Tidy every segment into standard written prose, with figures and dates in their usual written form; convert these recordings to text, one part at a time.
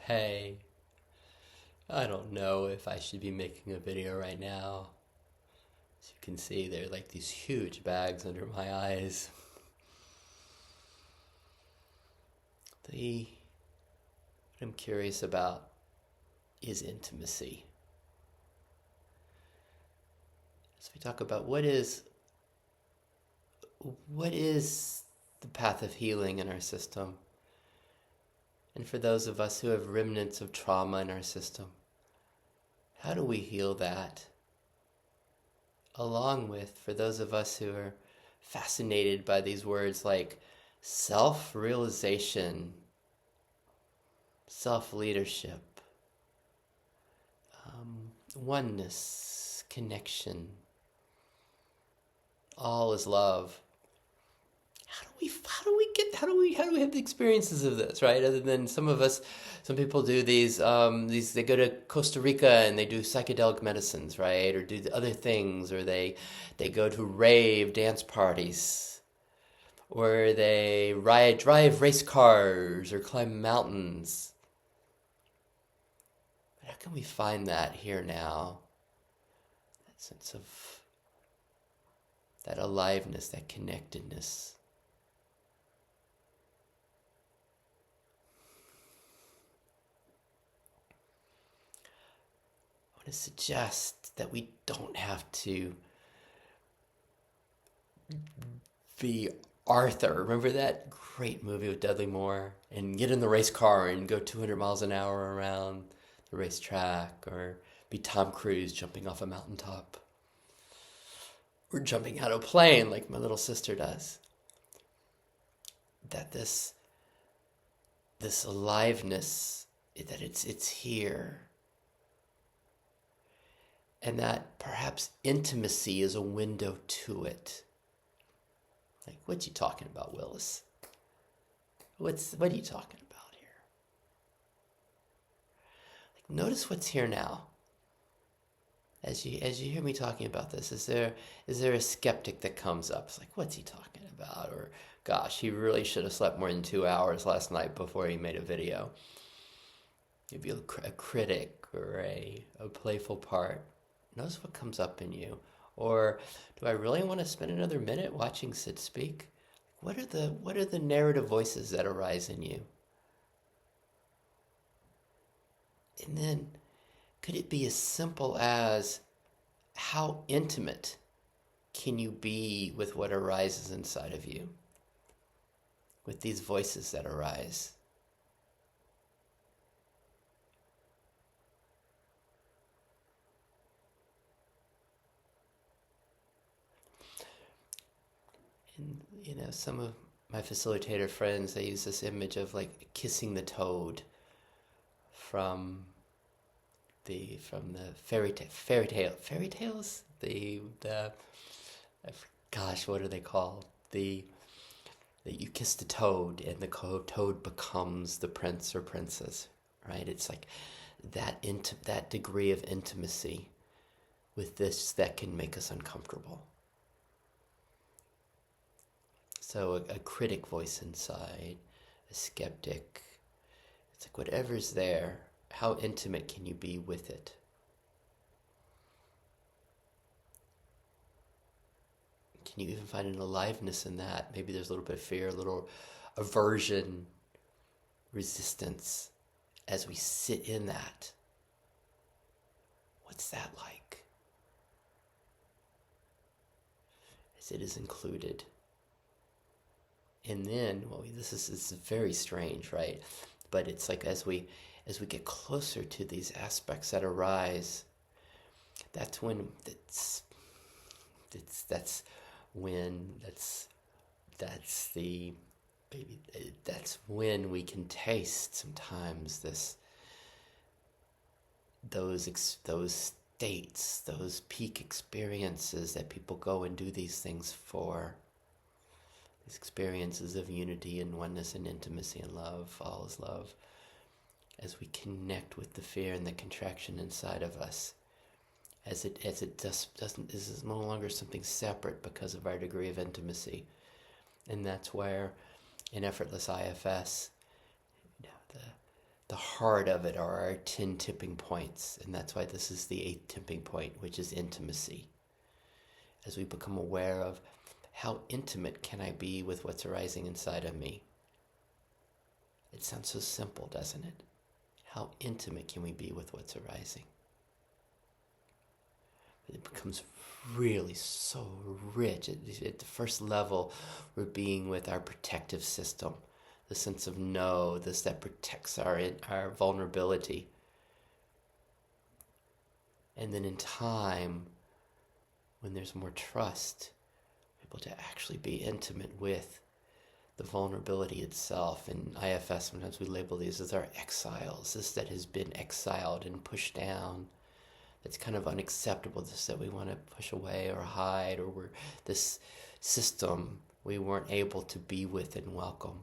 Hey, I don't know if I should be making a video right now. As you can see, there are like these huge bags under my eyes. What I'm curious about is intimacy. As we talk about what is the path of healing in our system, and for those of us who have remnants of trauma in our system, how do we heal that? Along with, for those of us who are fascinated by these words like self-realization, self-leadership, oneness, connection, all is love. How do we have the experiences of this, right? Other than some people do these they go to Costa Rica and they do psychedelic medicines, right? Or do other things, or they go to rave dance parties, or they drive race cars or climb mountains. But how can we find that here now? That sense of that aliveness, that connectedness. I want to suggest that we don't have to be Arthur. Remember that great movie with Dudley Moore? And get in the race car and go 200 miles an hour around the racetrack, or be Tom Cruise jumping off a mountaintop, or jumping out of a plane like my little sister does. That this aliveness, that it's here, and that perhaps intimacy is a window to it. Like, what you talking about, Willis? What are you talking about here? Like, notice what's here now. As you hear me talking about this, is there a skeptic that comes up? It's like, what's he talking about? Or, gosh, he really should have slept more than 2 hours last night before he made a video. Maybe a critic or a playful part. Notice what comes up in you. Or, do I really want to spend another minute watching Sid speak? What are the narrative voices that arise in you? And then, could it be as simple as, how intimate can you be with what arises inside of you? With these voices that arise? And some of my facilitator friends, they use this image of like kissing the toad from the fairy tales, gosh, what are they called? That you kiss the toad and the toad becomes the prince or princess, right? It's like that degree of intimacy with this that can make us uncomfortable. So a critic voice inside, a skeptic, it's like whatever's there, how intimate can you be with it? Can you even find an aliveness in that? Maybe there's a little bit of fear, a little aversion, resistance as we sit in that. What's that like? As it is included. And then, well, this is very strange, right? But it's like as we get closer to these aspects that arise, that's when that's when we can taste sometimes those states, those peak experiences that people go and do these things for. These experiences of unity and oneness and intimacy and love, all is love, as we connect with the fear and the contraction inside of us, as it just doesn't, this is no longer something separate because of our degree of intimacy. And that's where in Effortless IFS, the heart of it are our 10 tipping points. And that's why this is the 8th tipping point, which is intimacy. As we become aware of how intimate can I be with what's arising inside of me. It sounds so simple, doesn't it? How intimate can we be with what's arising? It becomes really so rich. At the first level, we're being with our protective system, the sense of no, this that protects our vulnerability. And then in time, when there's more trust, we're able to actually be intimate with the vulnerability itself. In IFS, sometimes we label these as our exiles, this that has been exiled and pushed down. It's kind of unacceptable, this that we want to push away or hide, or we're this system we weren't able to be with and welcome.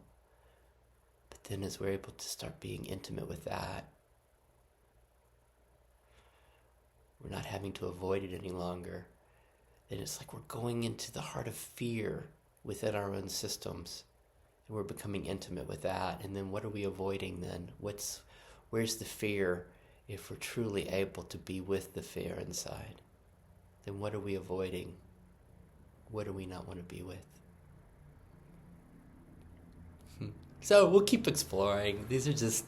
But then as we're able to start being intimate with that, we're not having to avoid it any longer. Then it's like we're going into the heart of fear within our own systems. And we're becoming intimate with that. And then what are we avoiding then? Where's the fear? If we're truly able to be with the fear inside, then what are we avoiding? What do we not want to be with? So we'll keep exploring. These are just,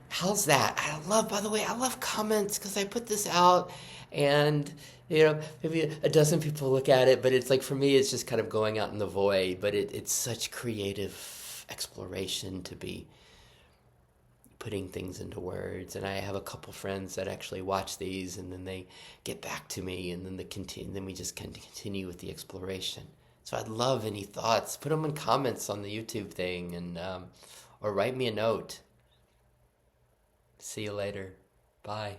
how's that? By the way, I love comments because I put this out and, maybe a dozen people look at it, but it's like, for me, it's just kind of going out in the void, but it's such creative exploration to be putting things into words. And I have a couple friends that actually watch these, and then they get back to me, and then we just continue with the exploration. So I'd love any thoughts. Put them in comments on the YouTube thing, and or write me a note. See you later. Bye.